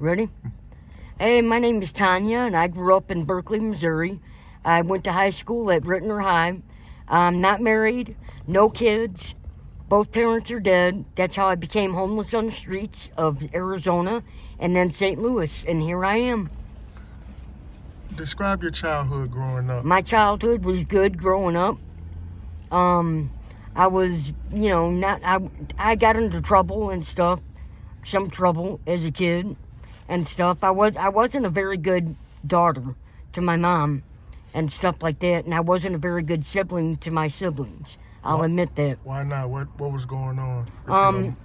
Ready? Hey, my name is Tanya, and I grew up in Berkeley, Missouri. I went to high school at Rittner High. I'm not married, no kids. Both parents are dead. That's how I became homeless on the streets of Arizona and then St. Louis, and here I am. Describe your childhood growing up. My childhood was good growing up. Um, I was, not. I got into trouble and stuff, some trouble as a kid, and stuff. I wasn't a very good daughter to my mom, and stuff like that. And I wasn't a very good sibling to my siblings. I'll admit that. Why not? What was going on?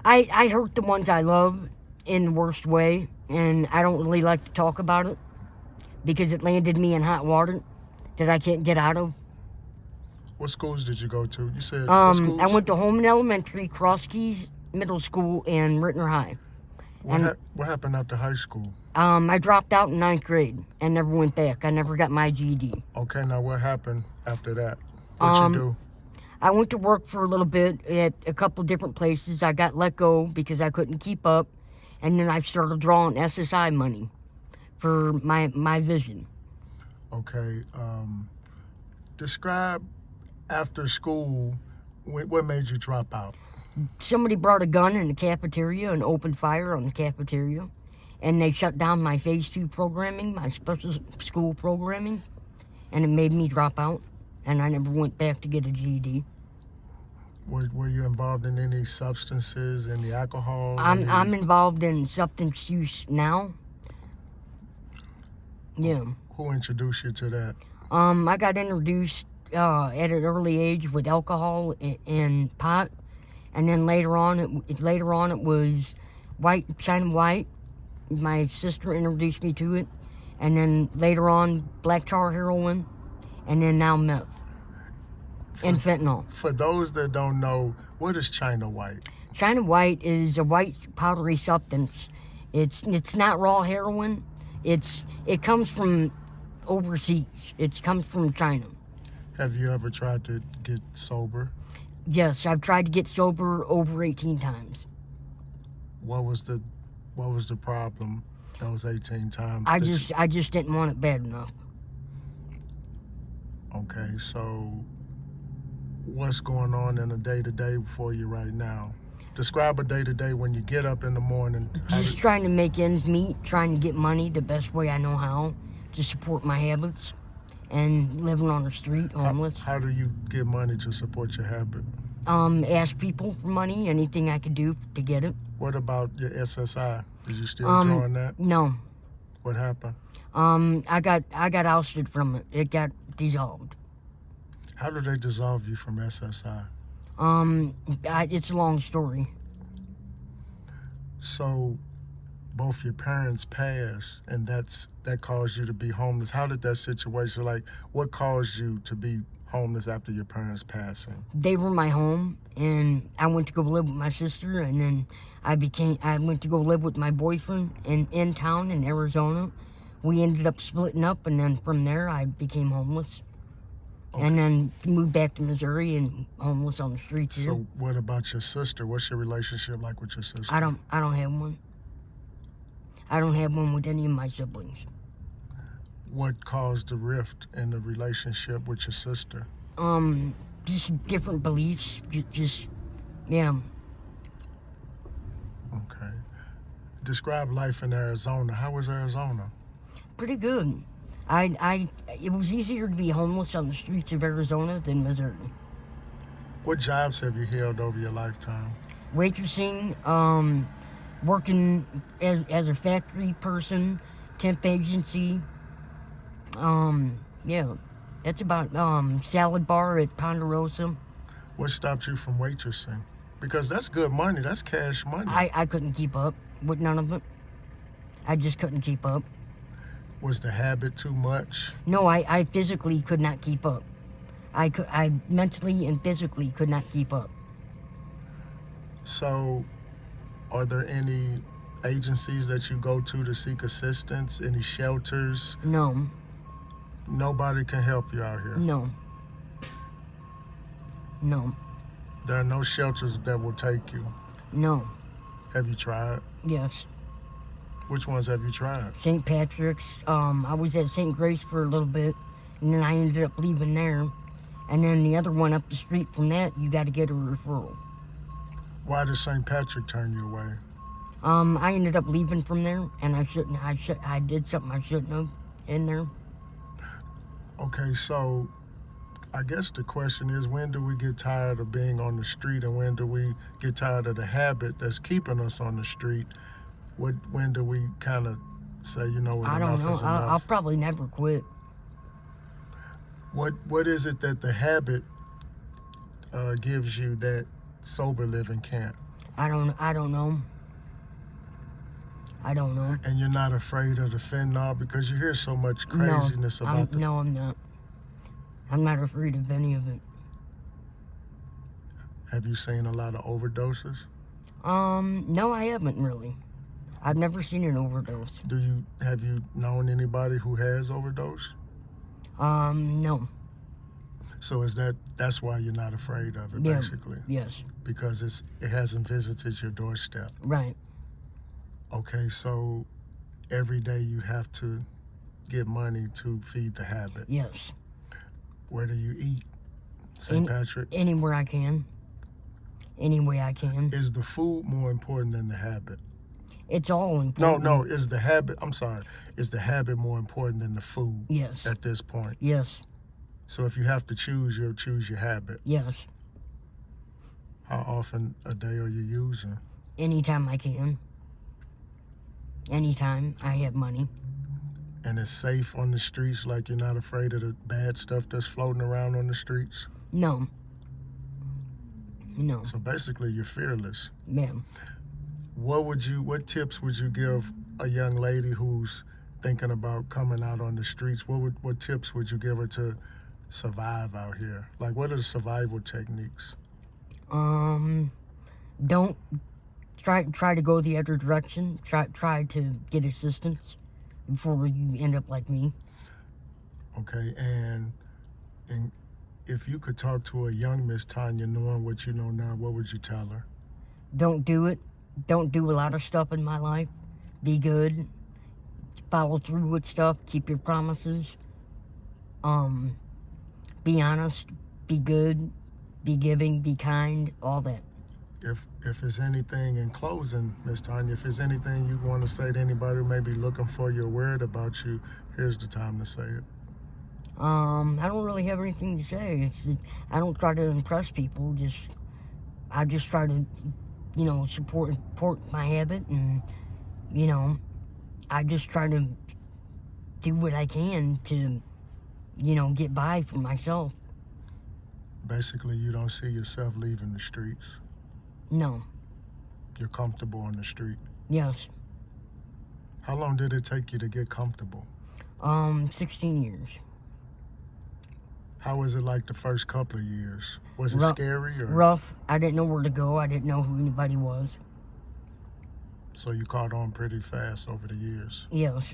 I hurt the ones I love in the worst way, and I don't really like to talk about it because it landed me in hot water that I can't get out of. What schools did you go to? You said what schools? I went to Holman Elementary, Cross Keys Middle School, and Rittner High. What happened after high school? I dropped out in 9th grade and never went back. I never got my GED. Okay, now what happened after that? What you do? I went to work for a little bit at a couple different places. I got let go because I couldn't keep up, and then I started drawing SSI money for my vision. Okay, describe after school. What made you drop out? Somebody brought a gun in the cafeteria and opened fire on the cafeteria, and they shut down my Phase 2 programming, my special school programming, and it made me drop out, and I never went back to get a GED. Were you involved in any substances, any alcohol? I'm involved in substance use now. Yeah. Who introduced you to that? I got introduced at an early age with alcohol and pot, and then later on it was China White. My sister introduced me to it, and then later on black tar heroin, and then now meth and fentanyl. For those that don't know, what is China White? China White is a white powdery substance. It's not raw heroin. It comes from overseas. It comes from China. Have you ever tried to get sober? Yes, I've tried to get sober over 18 times. What was the problem those 18 times? I just didn't want it bad enough. Okay, so what's going on in a day-to-day for you right now? Describe a day-to-day when you get up in the morning. Just trying to make ends meet, trying to get money the best way I know how to support my habits, and living on the street, homeless. How do you get money to support your habit? Ask people for money, anything I could do to get it. What about your SSI? Is you still drawing that? No. What happened? I got ousted from it. It got dissolved. How do they dissolve you from SSI? It's a long story. So, both your parents passed, and that caused you to be homeless. How did that situation, what caused you to be homeless after your parents passing? They were my home, and I went to go live with my sister, and then I went to go live with my boyfriend in town in Arizona. We ended up splitting up, and then from there I became homeless. Okay. And then moved back to Missouri and homeless on the streets here. So what about your sister? What's your relationship like with your sister? I don't have one. I don't have one with any of my siblings. What caused the rift in the relationship with your sister? Just different beliefs. Yeah. Okay. Describe life in Arizona. How was Arizona? Pretty good. It was easier to be homeless on the streets of Arizona than Missouri. What jobs have you held over your lifetime? Waitressing, working as a factory person, temp agency. Yeah, that's about salad bar at Ponderosa. What stopped you from waitressing? Because that's good money. That's cash money. I couldn't keep up with none of it. I just couldn't keep up. Was the habit too much? No, I physically could not keep up. I mentally and physically could not keep up. So, are there any agencies that you go to seek assistance? Any shelters? No. Nobody can help you out here? No. No. There are no shelters that will take you? No. Have you tried? Yes. Which ones have you tried? St. Patrick's. I was at St. Grace for a little bit, and then I ended up leaving there. And then the other one up the street from that, you got to get a referral. Why did St. Patrick turn you away? I ended up leaving from there, and I did something I shouldn't have in there. Okay, so I guess the question is, when do we get tired of being on the street, and when do we get tired of the habit that's keeping us on the street? When do we kind of say, you know what, I don't enough know. is enough? I'll probably never quit. What is it that the habit gives you that sober living can't? I don't know. I don't know. And you're not afraid of the fentanyl because you hear so much craziness about the... No, I'm not. I'm not afraid of any of it. Have you seen a lot of overdoses? No, I haven't really. I've never seen an overdose. Have you known anybody who has overdosed? No. So that's why you're not afraid of it, Yeah, basically? yes. Because it hasn't visited your doorstep. Right. Okay, so every day you have to get money to feed the habit. Yes. Where do you eat? St. Patrick? Anywhere I can. Any way I can. Is the food more important than the habit? It's all important. No, is the habit more important than the food? Yes. At this point? Yes. So if you have to choose, you'll choose your habit? Yes. How often a day are you using? Anytime I can. Anytime I have money. And it's safe on the streets, like you're not afraid of the bad stuff that's floating around on the streets? No. No. So basically you're fearless. Ma'am. What tips would you give a young lady who's thinking about coming out on the streets? What tips would you give her to survive out here? Like, what are the survival techniques? Don't try to go the other direction. Try to get assistance before you end up like me. Okay, and if you could talk to a young Miss Tanya, knowing what you know now, what would you tell her? Don't do it. Don't do a lot of stuff in my life. Be good. Follow through with stuff. Keep your promises. Be honest. Be good. Be giving. Be kind. All that. If there's anything in closing, Miss Tanya, if there's anything you want to say to anybody who may be looking for you or worried about you, here's the time to say it. I don't really have anything to say. I don't try to impress people. I just try to, support my habit, and, I just try to do what I can to, get by for myself. Basically, you don't see yourself leaving the streets. No. You're comfortable on the street. Yes. How long did it take you to get comfortable? 16 years. How was it like the first couple of years? Was it scary or rough? I didn't know where to go. I didn't know who anybody was. So you caught on pretty fast over the years? Yes.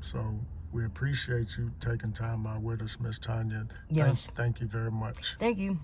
So we appreciate you taking time out with us, Miss Tanya. Yes. Thank you very much. Thank you.